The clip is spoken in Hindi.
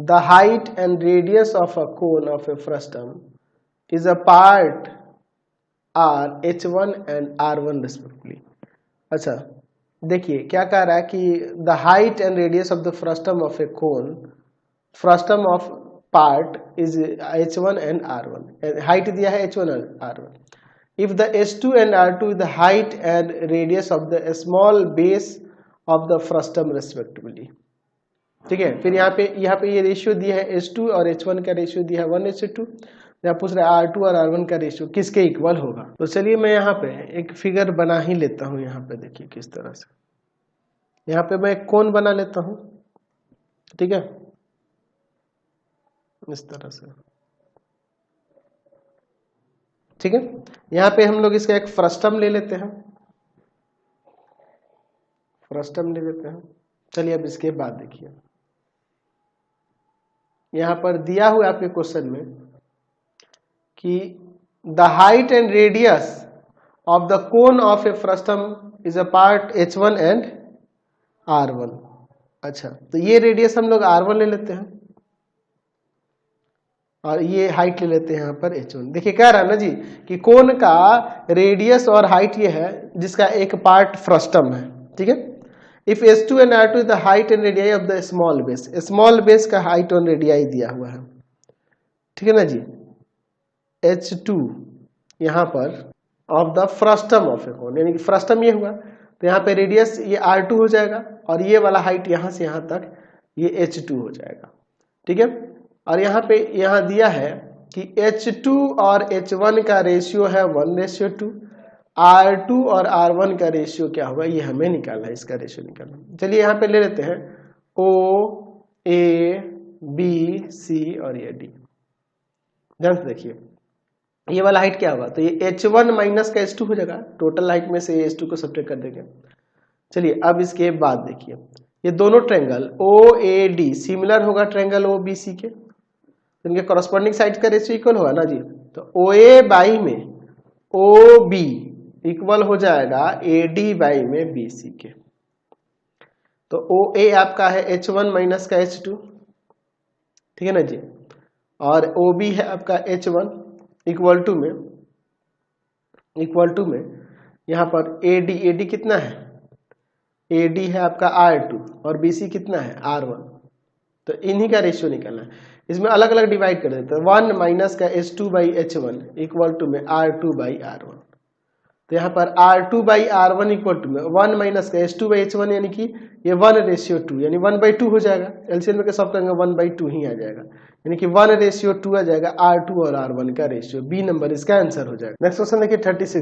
The height and radius of a cone of a frustum is a part are H1 and R1 respectively. अच्छा देखिए क्या कह रहा है कि the height and radius of the frustum of a cone, frustum of part is H1 and R1। Height दिया है H1 और R1। If the H2 and R2 is the height and radius of the small base of the frustum respectively। ठीक है, फिर यहाँ पे ये रेशियो दिया है H2 और H1 का रेशियो दिया है 1:2। यहाँ पूछ रहा है R2 और R1 का रेशियो किसके इक्वल होगा। तो चलिए मैं यहाँ पे एक फिगर बना ही लेता हूँ। यहाँ पे देखिए किस तरह से, यहाँ पे मैं एक कोन बना लेता हूँ। ठीक है, इस तरह से। ठीक है, यहाँ पे हम लोग इसका एक फ्रस्टम ले लेते हैं, फ्रस्टम ले लेते हैं। चलिए अब इसके बाद देखिए, यहाँ पर दिया हुआ आपके क्वेश्चन में कि the height and radius of the cone of a frustum is a part H1 and R1। अच्छा, तो ये रेडियस हम लोग R1 ले लेते हैं और ये हाइट ले लेते हैं यहाँ पर H1। देखिए कह रहा है ना जी कि कोन का रेडियस और हाइट ये है जिसका एक पार्ट फ्रस्टम है। ठीक है, if H2 and R2 is the height and radii of the small base, small base का हाइट और रेडियाई दिया हुआ है। ठीक है ना जी, H2 यहाँ पर of the frustum of a कोन, यानी कि फ्रस्टम ये हुआ, तो यहाँ पे रेडियस ये R2 हो जाएगा और ये वाला हाइट यहाँ से यहाँ तक ये H2 हो जाएगा। ठीक है, और यहाँ पे यहाँ दिया है कि H2 और H1 का रेशियो है 1:2, R2 और R1 का रेशियो क्या होगा ये हमें निकालना है, इसका रेशियो निकालना। चलिए यहाँ पे ले लेते हैं O, A, B, C और ये D। ध्यान से देखिए ये वाला हाइट क्या होगा, तो ये H1 माइनस का H2 हो जाएगा, टोटल हाइट में से H2 को सब्ट्रैक्ट कर देंगे। चलिए अब इसके बाद देखिए ये दोनों ट्रायंगल OAD सिमिलर होगा ट्रायंगल OBC के, इनके कॉरस्पॉन्डिंग साइड का रेशियो इक्वल होगा ना जी। तो OA बाई में OB इक्वल हो जाएगा AD बाई में BC के। तो OA आपका है H1 माइनस का H2। ठीक है ना जी, और OB है आपका H1 इक्वल टू में यहाँ पर AD कितना है, AD है आपका R2 और BC कितना है R1। तो इन्हीं का रेशियो निकालना है, इसमें अलग अलग डिवाइड कर देते हैं। 1 माइनस का H2 by H1 equal to में R2 बाई R1। तो यहाँ पर R2 by R1 equal to में 1 माइनस का H2 बाई H1 यानी कि ये 1:2 यानी 1/2 हो जाएगा। एलसीएम में सॉल्व करेंगे 1/2 ही आ जाएगा, यानी कि 1:2 आ जाएगा R2 और R1 का रेशियो। बी नंबर इसका आंसर हो जाएगा। नेक्स्ट क्वेश्चन देखिए 36।